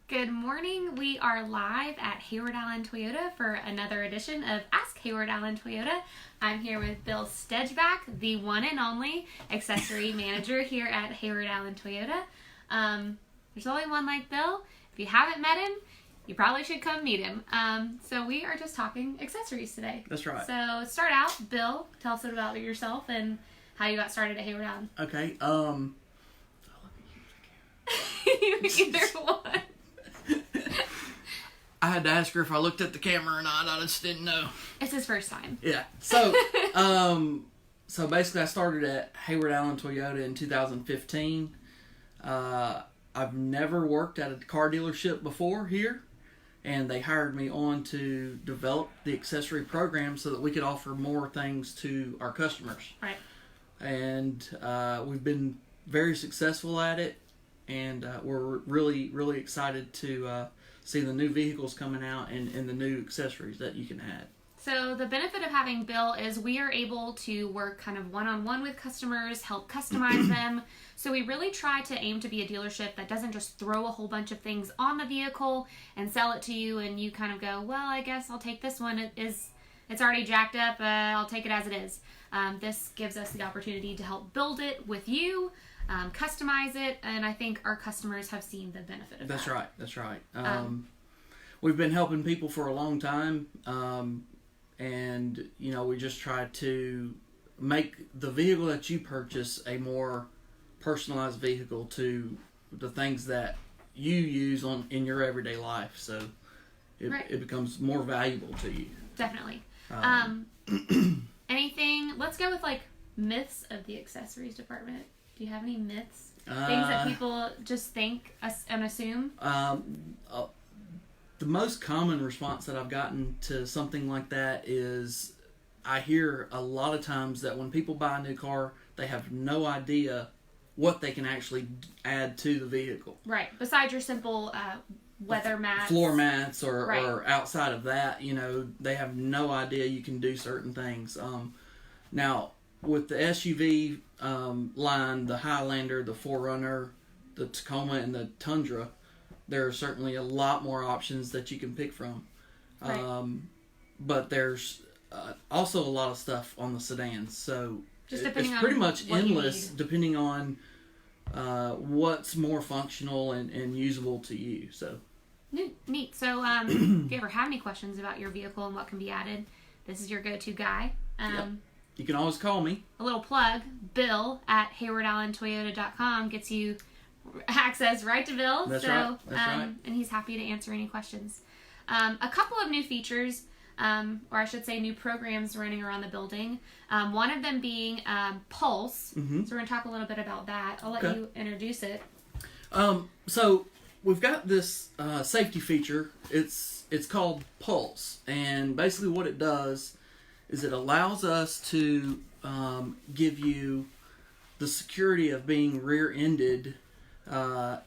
Good morning. We are live at Heyward Allen Toyota for another edition of Ask Heyward Allen Toyota. I'm here with Bill Stegback, the one and only Accessory Manager here at Heyward Allen Toyota. There's only one like Bill. If you haven't met him, you probably should come meet him. So we are just talking accessories today. That's right. So start out, Bill, tell us about yourself and how you got started at Heyward Allen. Okay. Either one. I had to ask her if I looked at the camera or not. I just didn't know. It's his first time. Yeah. So, so basically I started at Heyward Allen Toyota in 2015. I've never worked at a car dealership before here, and they hired me on to develop the accessory program so that we could offer more things to our customers. Right. And we've been very successful at it, and we're really, really excited to see the new vehicles coming out and the new accessories that you can add. So the benefit of having Bill is we are able to work kind of one-on-one with customers, help customize them. So we really try to aim to be a dealership that doesn't just throw a whole bunch of things on the vehicle and sell it to you and you kind of go, well, I guess I'll take this one. It's already jacked up. I'll take it as it is. This gives us the opportunity to help build it with you, customize it, and I think our customers have seen the benefit of that. That's right. We've been helping people for a long time, and we just try to make the vehicle that you purchase a more personalized vehicle to the things that you use in your everyday life, so it becomes more valuable to you. Definitely. Anything? Let's go with myths of the accessories department. Do you have any myths? Things that people just think and assume? The most common response that I've gotten to something like that is I hear a lot of times that when people buy a new car, they have no idea what they can actually add to the vehicle. Right. Besides your simple weather mats. Floor mats or outside of that, they have no idea you can do certain things. Now, with the SUV line, the Highlander, the 4Runner, the Tacoma, and the Tundra, there are certainly a lot more options that you can pick from. Right. But there's also a lot of stuff on the sedans. So it's pretty much endless depending on what's more functional and usable to you. So neat. So if you ever have any questions about your vehicle and what can be added, this is your go-to guy. Yep. You can always call me. A little plug, Bill at HeywardAllenToyota.com gets you access right to Bill. That's right. And he's happy to answer any questions. A couple of new features, or I should say new programs running around the building. One of them being Pulse. Mm-hmm. So we're going to talk a little bit about that. I'll let you introduce it. So we've got this safety feature. It's called Pulse. And basically what it does is it allows us to give you the security of being rear-ended. And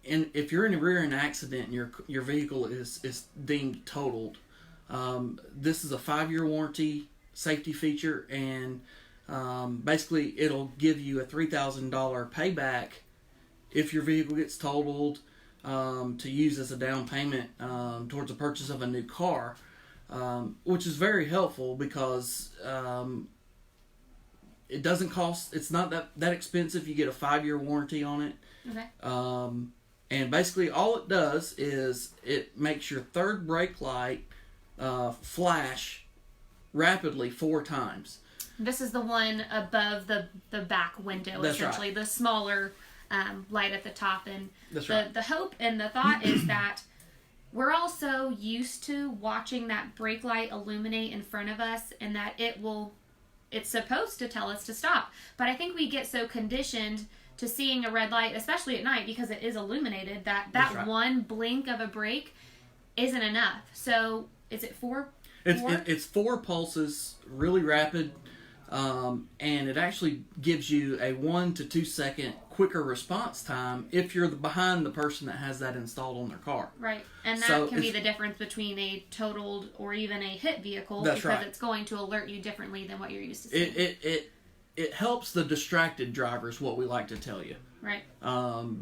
if you're in a rear-end accident and your vehicle is deemed totaled, this is a 5-year warranty safety feature, and basically it'll give you a $3,000 payback if your vehicle gets totaled, to use as a down payment towards the purchase of a new car, which is very helpful because it doesn't cost. It's not that expensive. You get a 5-year warranty on it. Okay. And basically all it does is it makes your third brake light flash rapidly 4 times. This is the one above the back window, That's essentially, right. the smaller light at the top. And That's right. The hope and the thought is that we're all so used to watching that brake light illuminate in front of us, and that it's supposed to tell us to stop. But I think we get so conditioned to seeing a red light, especially at night, because it is illuminated, that right. one blink of a brake isn't enough. So is it 4? It's 4 pulses, really rapid, and it actually gives you a 1 to 2 second quicker response time if you're behind the person that has that installed on their car. Right, and that can be the difference between a totaled or even a hit vehicle, because right. It's going to alert you differently than what you're used to seeing. It helps the distracted drivers, what we like to tell you. Right.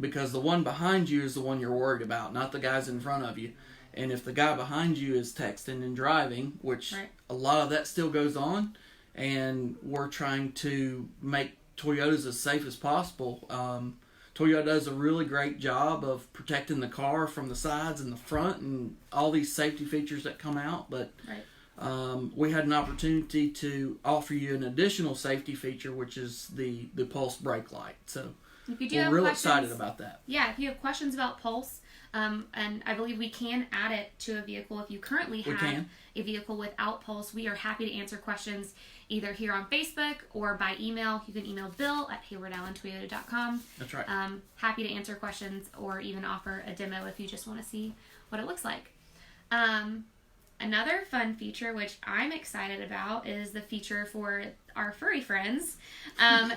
Because the one behind you is the one you're worried about, not the guys in front of you. And if the guy behind you is texting and driving, which a lot of that still goes on, and we're trying to make Toyotas as safe as possible. Toyota does a really great job of protecting the car from the sides and the front and all these safety features that come out. But we had an opportunity to offer you an additional safety feature, which is the Pulse brake light. So if you do we're real excited about that. Yeah, if you have questions about Pulse, and I believe we can add it to a vehicle. If you currently have a vehicle without Pulse, we are happy to answer questions either here on Facebook or by email. You can email Bill at HeywardAllenToyota.com. That's right. Happy to answer questions or even offer a demo if you just want to see what it looks like. Another fun feature, which I'm excited about, is the feature for our furry friends.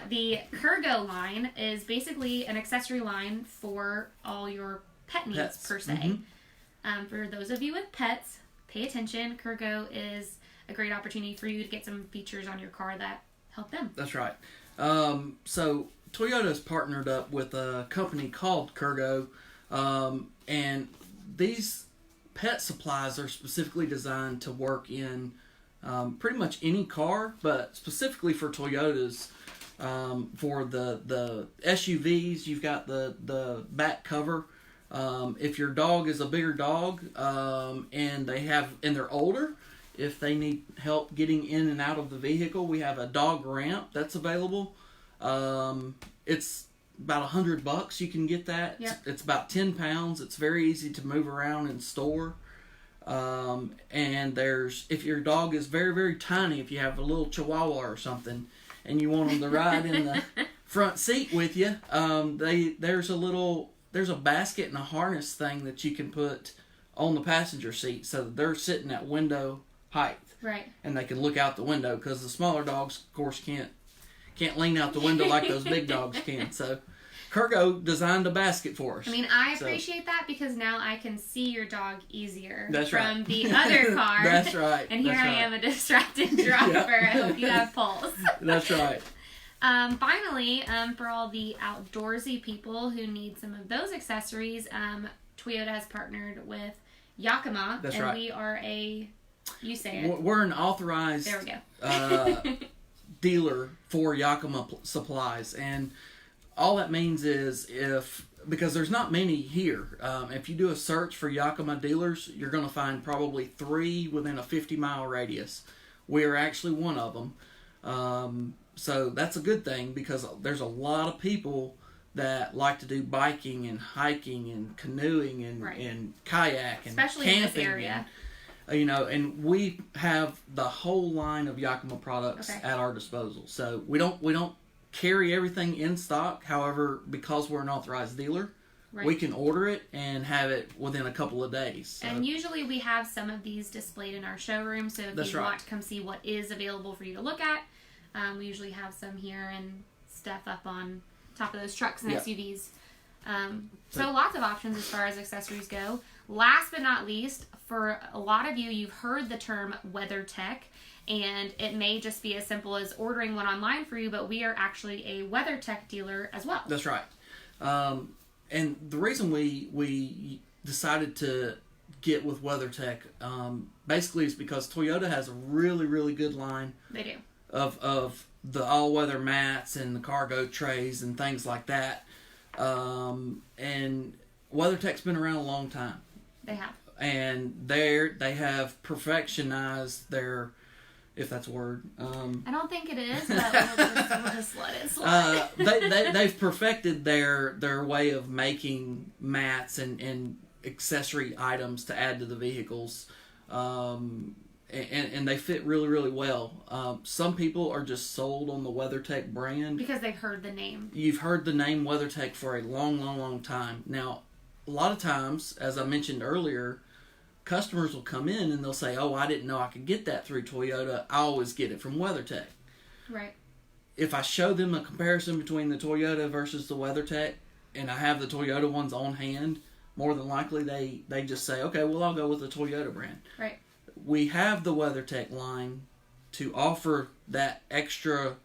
The Kurgo line is basically an accessory line for all your pet needs, per se. For those of you with pets, pay attention. Kurgo is a great opportunity for you to get some features on your car that help them. That's right. So Toyota's partnered up with a company called Kurgo, and these pet supplies are specifically designed to work in pretty much any car, but specifically for Toyotas. For the SUVs, you've got the back cover. If your dog is a bigger dog, and they're older, if they need help getting in and out of the vehicle, we have a dog ramp that's available. It's about $100. You can get that. Yep. It's about 10 pounds. It's very easy to move around and store. And if your dog is very, very tiny, if you have a little Chihuahua or something, and you want them to ride in the front seat with you, there's a basket and a harness thing that you can put on the passenger seat so that they're sitting at window height. Right. And they can look out the window, because the smaller dogs, of course, can't lean out the window like those big dogs can. So Kurgo designed a basket for us. I mean, I appreciate that, because now I can see your dog easier from the other car. That's right. And here I am, a distracted driver. I hope you have Pulse. That's right. Finally, for all the outdoorsy people who need some of those accessories, Toyota has partnered with Yakima. That's and right. we are you say it. We're an authorized there we go. dealer for Yakima supplies. And all that means is because there's not many here, if you do a search for Yakima dealers, you're going to find probably 3 within a 50-mile radius. We are actually one of them. So that's a good thing, because there's a lot of people that like to do biking and hiking and canoeing and kayak and especially camping, in this area. And we have the whole line of Yakima products at our disposal. So we don't carry everything in stock. However, because we're an authorized dealer, we can order it and have it within a couple of days. So. And usually we have some of these displayed in our showroom. So if you want to come see what is available for you to look at, we usually have some here and stuff up on top of those trucks and SUVs. So lots of options as far as accessories go. Last but not least, for a lot of you, you've heard the term WeatherTech, and it may just be as simple as ordering one online for you, but we are actually a WeatherTech dealer as well. That's right. And the reason we decided to get with WeatherTech basically is because Toyota has a really, really good line. They do. Of the all-weather mats and the cargo trays and things like that. And WeatherTech's been around a long time. They have. And they have perfectionized their, if that's a word. I don't think it is, but we'll just let it slide. They've perfected their way of making mats and accessory items to add to the vehicles. And they fit really, really well. Some people are just sold on the WeatherTech brand. Because they've heard the name. You've heard the name WeatherTech for a long, long, long time. Now, a lot of times, as I mentioned earlier, customers will come in and they'll say, "Oh, I didn't know I could get that through Toyota. I always get it from WeatherTech." Right. If I show them a comparison between the Toyota versus the WeatherTech, and I have the Toyota ones on hand, more than likely they just say, "Okay, well, I'll go with the Toyota brand." Right. We have the WeatherTech line to offer that extra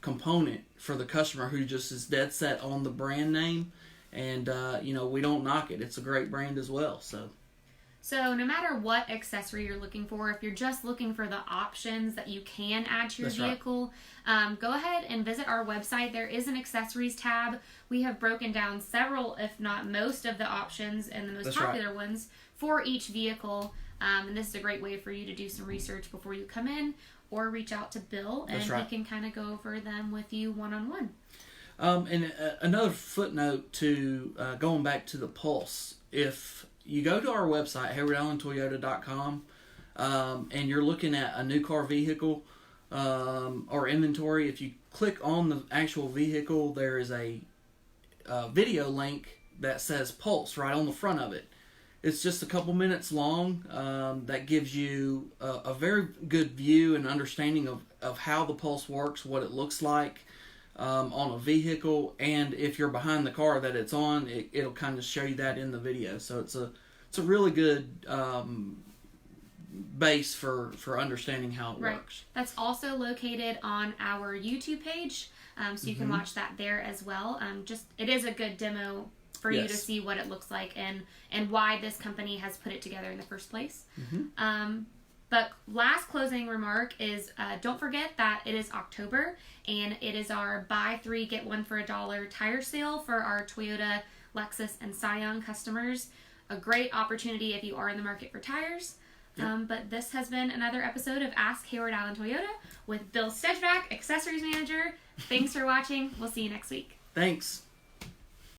component for the customer who just is dead set on the brand name. And, we don't knock it. It's a great brand as well. So no matter what accessory you're looking for, if you're just looking for the options that you can add to your vehicle, go ahead and visit our website. There is an accessories tab. We have broken down several, if not most, of the options and the most popular ones for each vehicle. And this is a great way for you to do some research before you come in, or reach out to Bill and he can kind of go over them with you one-on-one. And another footnote to going back to the Pulse, if you go to our website, HeywardAllenToyota.com, and you're looking at a new car vehicle or inventory, if you click on the actual vehicle, there is a video link that says Pulse right on the front of it. It's just a couple minutes long. That gives you a very good view and understanding of how the Pulse works, what it looks like on a vehicle, and if you're behind the car that it's on, it'll kind of show you that in the video. So it's a really good base for understanding how it works. That's also located on our YouTube page, so you can watch that there as well. It is a good demo for you to see what it looks like and why this company has put it together in the first place. But last closing remark is don't forget that it is October and it is our buy 3 get 1 for $1 tire sale for our Toyota, Lexus, and Scion customers. A great opportunity if you are in the market for tires. But this has been another episode of Ask Heyward Allen Toyota with Bill Stegback, Accessories Manager. Thanks for watching. We'll see you next week. Thanks.